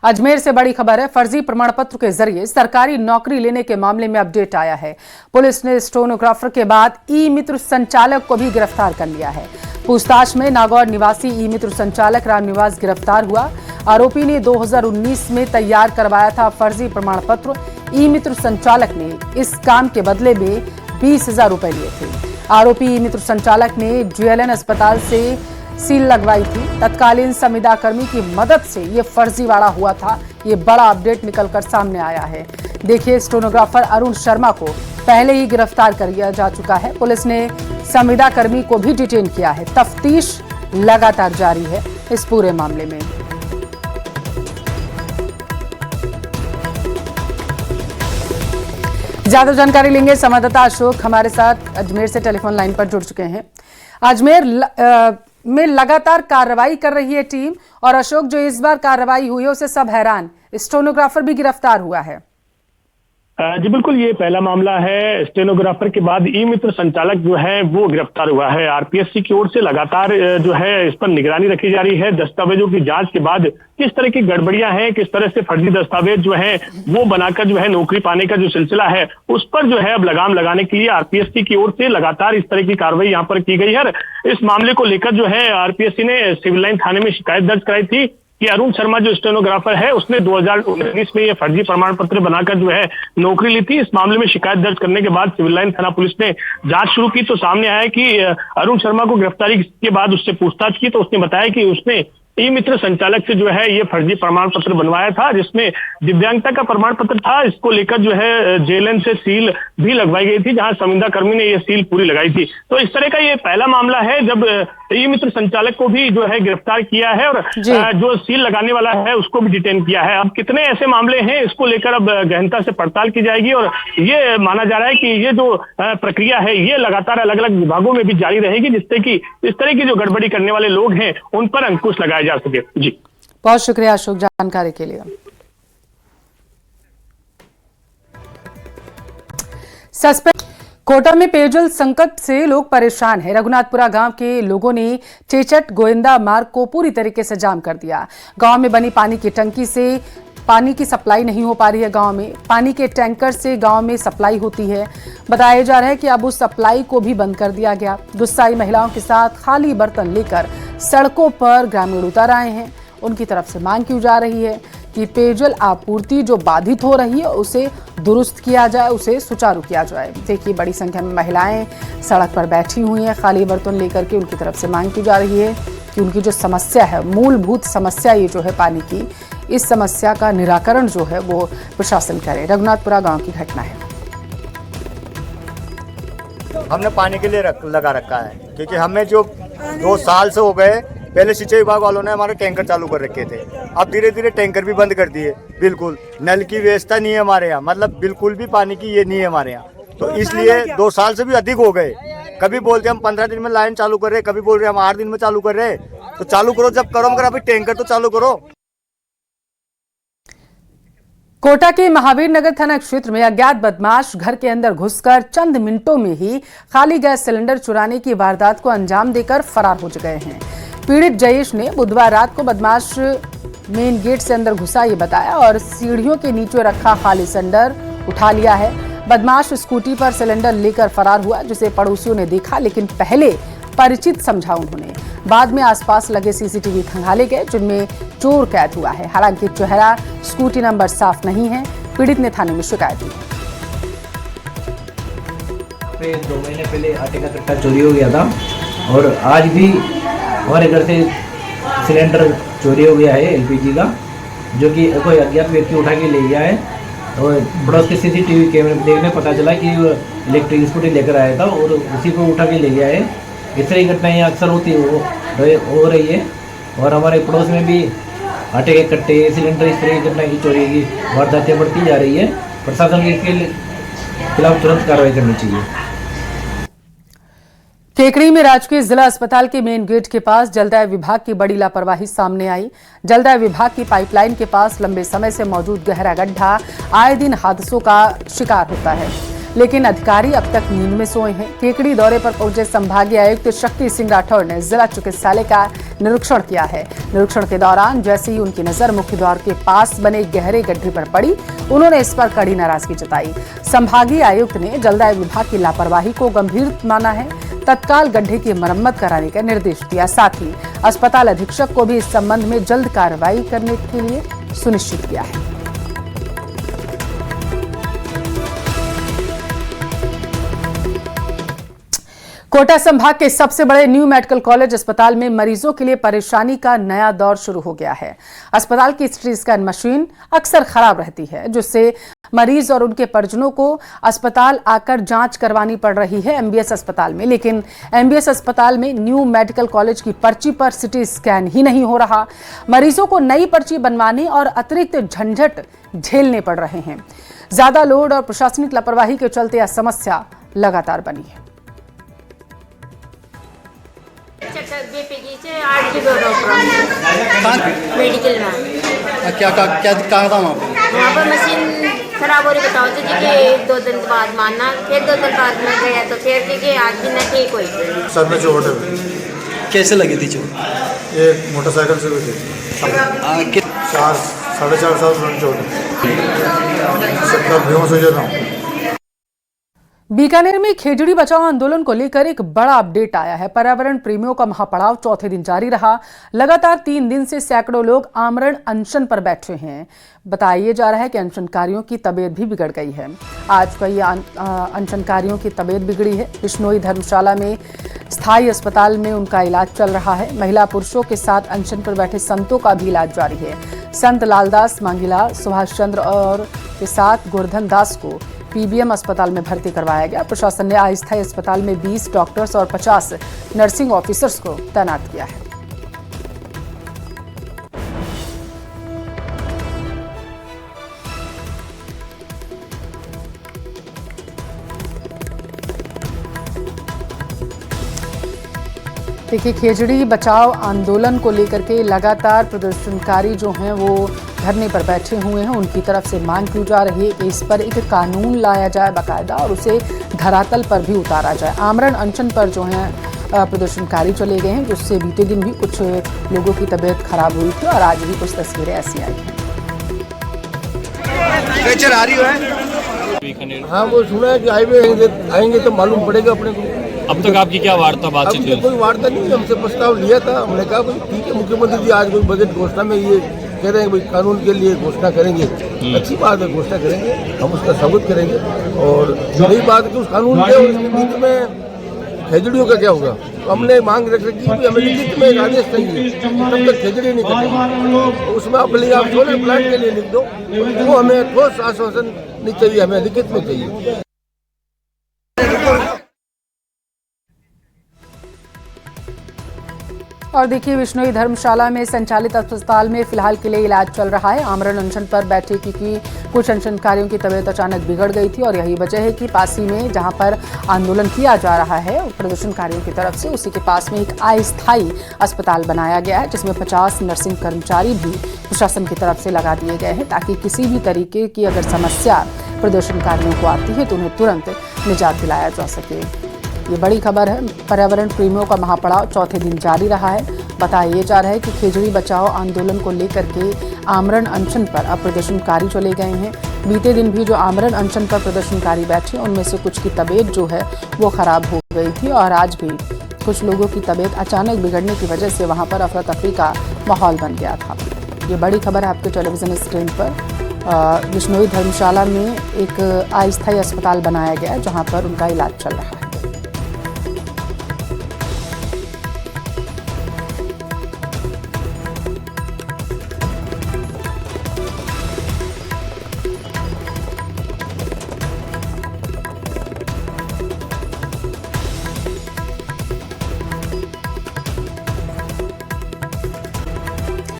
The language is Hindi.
अजमेर से बड़ी खबर है। फर्जी प्रमाण पत्र के जरिए सरकारी नौकरी लेने के मामले में अपडेट आया है। पुलिस ने स्टेनोग्राफर के बाद ई मित्र संचालक को भी गिरफ्तार कर लिया है। पूछताछ में नागौर निवासी ई मित्र संचालक रामनिवास गिरफ्तार हुआ। आरोपी ने 2019 में तैयार करवाया था फर्जी प्रमाण पत्र। ई मित्र संचालक ने इस काम के बदले में 20,000 रुपए लिए थे। आरोपी ई मित्र संचालक ने JLN अस्पताल से सील लगवाई थी। तत्कालीन संविदा कर्मी की मदद से ये फर्जीवाड़ा हुआ था। ये बड़ा अपडेट निकलकर सामने आया है। देखिए, स्टेनोग्राफर अरुण शर्मा को पहले ही गिरफ्तार कर लिया जा चुका है। पुलिस ने संविदा कर्मी को भी डिटेन किया है। तफ्तीश लगातार जारी है इस पूरे मामले में। ज्यादा जानकारी लेंगे संवाददाता अशोक हमारे साथ अजमेर से टेलीफोन लाइन पर जुड़ चुके हैं। अजमेर में लगातार कार्रवाई कर रही है टीम, और अशोक, जो इस बार कार्रवाई हुई है उसे सब हैरान, स्टेनोग्राफर भी गिरफ्तार हुआ है। जी बिल्कुल, ये पहला मामला है। स्टेनोग्राफर के बाद ई मित्र संचालक जो है वो गिरफ्तार हुआ है। आरपीएससी की ओर से लगातार जो है इस पर निगरानी रखी जा रही है। दस्तावेजों की जांच के बाद किस तरह की गड़बड़ियां हैं, किस तरह से फर्जी दस्तावेज जो है वो बनाकर जो है नौकरी पाने का जो सिलसिला है उस पर जो है अब लगाम लगाने के लिए आरपीएससी की ओर से लगातार इस तरह की कार्रवाई यहाँ पर की गई है। इस मामले को लेकर जो है आरपीएससी ने सिविल लाइन थाने में शिकायत दर्ज कराई थी कि अरुण शर्मा जो स्टेनोग्राफर है उसने 2019 में ये फर्जी प्रमाण पत्र बनाकर जो है नौकरी ली थी। इस मामले में शिकायत दर्ज करने के बाद सिविल लाइन थाना पुलिस ने जांच शुरू की तो सामने आया कि अरुण शर्मा को गिरफ्तारी के बाद उससे पूछताछ की तो उसने बताया कि उसने ई मित्र संचालक से जो है ये फर्जी प्रमाण पत्र बनवाया था, जिसमें दिव्यांगता का प्रमाण पत्र था। इसको लेकर जो है JLN से सील भी लगवाई गई थी, जहां संविदा कर्मी ने ये सील पूरी लगाई थी। तो इस तरह का ये पहला मामला है जब ई मित्र संचालक को भी जो है गिरफ्तार किया है और जो सील लगाने वाला है उसको भी डिटेन किया है। अब कितने ऐसे मामले हैं इसको लेकर अब गहनता से पड़ताल की जाएगी, और ये माना जा रहा है कि ये जो प्रक्रिया है ये लगातार अलग अलग विभागों में भी जारी रहेगी, जिससे कि इस तरह की जो गड़बड़ी करने वाले लोग हैं उन पर अंकुश लगाया जा सके। जी बहुत शुक्रिया अशोक जानकारी के लिए। कोटा में पेयजल संकट से लोग परेशान हैं। रघुनाथपुरा गांव के लोगों ने चेचट गोविंदा मार्ग को पूरी तरीके से जाम कर दिया। गांव में बनी पानी की टंकी से पानी की सप्लाई नहीं हो पा रही है। गांव में पानी के टैंकर से गांव में सप्लाई होती है। बताया जा रहा है कि अब उस सप्लाई को भी बंद कर दिया गया। गुस्साई महिलाओं के साथ खाली बर्तन लेकर सड़कों पर ग्रामीण उतर आए हैं। उनकी तरफ से मांग की जा रही है कि पेयजल आपूर्ति जो बाधित हो रही है उसे दुरुस्त किया जाए, उसे सुचारू किया जाए। देखिए, बड़ी संख्या में महिलाएं सड़क पर बैठी हुई हैं खाली बर्तन लेकर के। उनकी तरफ से मांग की जा रही है कि उनकी जो समस्या है, मूलभूत समस्या ये जो है पानी की, इस समस्या का निराकरण जो है वो प्रशासन करे। रघुनाथपुरा गांव की घटना है। हमने पानी के लिए लगा रखा है, क्योंकि हमें जो 2 साल से हो गए, पहले सिंचाई विभाग वालों ने हमारे टैंकर चालू कर रखे थे, अब धीरे धीरे टैंकर भी बंद कर दिए। बिल्कुल नल की व्यवस्था नहीं है हमारे यहाँ, मतलब बिल्कुल भी पानी की ये नहीं है हमारे यहाँ। तो इसलिए 2 साल से भी अधिक हो गए। कभी बोलते हम 15 दिन में लाइन चालू कर रहे, कभी बोल रहे हम 8 दिन में चालू कर रहे। तो चालू करो, जब करो, मगर अभी टैंकर तो चालू करो। कोटा के महावीर नगर थाना क्षेत्र में अज्ञात बदमाश घर के अंदर घुसकर चंद मिनटों में ही खाली गैस सिलेंडर चुराने की वारदात को अंजाम देकर फरार हो गए हैं। पीड़ित जयेश ने बुधवार रात को बदमाश मेन गेट से अंदर घुसा ये बताया और सीढ़ियों के नीचे रखा खाली सिलेंडर उठा लिया है। बदमाश स्कूटी पर सिलेंडर लेकर फरार हुआ, जिसे पड़ोसियों ने देखा, लेकिन पहले परिचित समझा उन्होंने। बाद में आसपास लगे सीसीटीवी खंगाले गए, जिनमें चोर कैद हुआ है। हालांकि चेहरा, स्कूटी नंबर साफ नहीं है। पीड़ित ने थाने में शिकायत दी। 2 महीने पहले आटे का कट्टा चोरी हो गया था, और आज भी हमारे घर से सिलेंडर चोरी हो गया है LPG का, जो कि कोई अज्ञात व्यक्ति उठा के ले गया है। और पड़ोस के CCTV कैमरे में देखने पता चला कि वो इलेक्ट्रिक स्कूटी लेकर आया था और उसी को उठा के ले गया है। इस तरह की घटनाएँ अक्सर होती हो रही है, और हमारे पड़ोस में भी आटे के कट्टे, सिलेंडर, इस तरह की घटना की चोरी की वारदातें बढ़ती जा रही है। प्रशासन के खिलाफ तुरंत कार्रवाई करनी चाहिए। केकड़ी में राजकीय जिला अस्पताल के मेन गेट के पास जलदाय विभाग की बड़ी लापरवाही सामने आई। जलदाय विभाग की पाइपलाइन के पास लंबे समय से मौजूद गहरा गड्ढा आए दिन हादसों का शिकार होता है। लेकिन अधिकारी अब तक नींद में सोए हैं। केकड़ी दौरे पर पहुंचे संभागीय आयुक्त शक्ति सिंह राठौर ने जिला चिकित्सालय का निरीक्षण किया है। निरीक्षण के दौरान जैसे ही उनकी नजर मुख्य द्वार के पास बने गहरे गड्ढे पर पड़ी, उन्होंने इस पर कड़ी नाराजगी जताई। संभागीय आयुक्त ने जलदाय विभाग की लापरवाही को गंभीर माना है, तत्काल गड्ढे की मरम्मत कराने का निर्देश दिया। साथ ही अस्पताल अधीक्षक को भी इस संबंध में जल्द कार्रवाई करने के लिए सुनिश्चित किया है। कोटा संभाग के सबसे बड़े न्यू मेडिकल कॉलेज अस्पताल में मरीजों के लिए परेशानी का नया दौर शुरू हो गया है। अस्पताल की सीटी स्कैन मशीन अक्सर खराब रहती है, जिससे मरीज और उनके परिजनों को अस्पताल आकर जांच करवानी पड़ रही है एमबीएस अस्पताल में। लेकिन एमबीएस अस्पताल में न्यू मेडिकल कॉलेज की पर्ची पर सीटी स्कैन ही नहीं हो रहा। मरीजों को नई पर्ची बनवाने और अतिरिक्त झंझट झेलने पड़ रहे हैं। ज्यादा लोड और प्रशासनिक लापरवाही के चलते यह समस्या लगातार बनी है। मेडिकल में क्या कहा था वहाँ पर मशीन खराब हो रही, बताओ जी कि 2 दिन बाद मानना, फिर 2 दिन बाद में गया तो फिर कि आज भी न ठीक हुई। सर में चोट है। कैसे लगी थी चोट? ये मोटरसाइकिल से हुई थी। 4-4.5 साल चोट है। सबका बेहोश हो जाता हूँ। बीकानेर में खेजड़ी बचाओ आंदोलन को लेकर एक बड़ा अपडेट आया है। पर्यावरण प्रेमियों का महापड़ाव चौथे दिन जारी रहा। लगातार 3 दिन से सैकड़ों लोग आमरण अनशन पर बैठे हैं। बताया जा रहा है कि अनशनकारियों की तबीयत भी बिगड़ गई है। आज कई अनशनकारियों की तबीयत बिगड़ी है। बिश्नोई धर्मशाला में स्थायी अस्पताल में उनका इलाज चल रहा है। महिला पुरुषों के साथ अनशन पर बैठे संतों का भी इलाज जारी है। संत लालदास मांगीला, सुभाष चंद्र और के साथ गोवर्धन दास को पीबीएम अस्पताल में भर्ती करवाया गया। प्रशासन ने अस्थायी अस्पताल में 20 डॉक्टर्स और 50 नर्सिंग ऑफिसर्स को तैनात किया है। देखिए, खेजड़ी बचाओ आंदोलन को लेकर के लगातार प्रदर्शनकारी जो हैं वो धरने पर बैठे हुए हैं। उनकी तरफ से मांग की जा रही है कि इस पर एक कानून लाया जाए बाकायदा और उसे धरातल पर भी उतारा जाए। आमरण अनशन पर जो है प्रदर्शनकारी चले गए हैं, जिससे बीते दिन भी कुछ लोगों की तबीयत खराब हुई थी और आज भी कुछ तस्वीरें ऐसी आई हैं। हाँ, वो सुना है कि हाईवे आएंगे तो मालूम पड़ेगा अपने को। अब तक आपकी क्या वार्ता बातचीत हुई? कोई वार्ता नहीं, हमसे प्रस्ताव लिया था। हमने कहा भाई ठीक है, मुख्यमंत्री जी आज कोई बजट घोषणा में ये कह रहे हैं भाई कानून के लिए घोषणा करेंगे। अच्छी बात है, घोषणा करेंगे, हम उसका स्वागत करेंगे। और नई बात है कि उस कानून के उसके बीच में खेजड़ियों का क्या होगा। तो हमने मांग रख रखी कि हमें लिखित में एक आदेश चाहिए, तब तक खेजड़ी नहीं करेंगे। उसमें आप भले आप सोलर प्लांट के लिए लिख दो, वो हमें ठोस आश्वासन नहीं चाहिए, हमें लिखित में चाहिए। और देखिए, बिश्नोई धर्मशाला में संचालित अस्पताल में फिलहाल के लिए इलाज चल रहा है। आमरण अनशन पर बैठे क्योंकि कुछ अनशनकारियों की तबीयत अचानक बिगड़ गई थी और यही वजह है कि पासी में जहां पर आंदोलन किया जा रहा है प्रदर्शनकारियों की तरफ से, उसी के पास में एक अस्थायी अस्पताल बनाया गया है, जिसमें 50 नर्सिंग कर्मचारी भी प्रशासन की तरफ से लगा दिए गए हैं, ताकि किसी भी तरीके की अगर समस्या प्रदर्शनकारियों को आती है तो उन्हें तुरंत निजात दिलाया जा सके। ये बड़ी खबर है। पर्यावरण प्रेमियों का महापड़ाव चौथे दिन जारी रहा है। बताया जा रहा है कि खेजड़ी बचाओ आंदोलन को लेकर के आमरण अनशन पर अब प्रदर्शनकारी चले गए हैं। बीते दिन भी जो आमरण अनशन पर प्रदर्शनकारी बैठे, उनमें से कुछ की तबीयत जो है वो खराब हो गई थी और आज भी कुछ लोगों की तबीयत अचानक बिगड़ने की वजह से वहाँ पर अफरा तफरी का माहौल बन गया था। ये बड़ी खबर है आपके टेलीविजन स्क्रीन पर। बिश्नोई धर्मशाला में एक अस्थायी अस्पताल बनाया गया है, जहाँ पर उनका इलाज चल रहा है।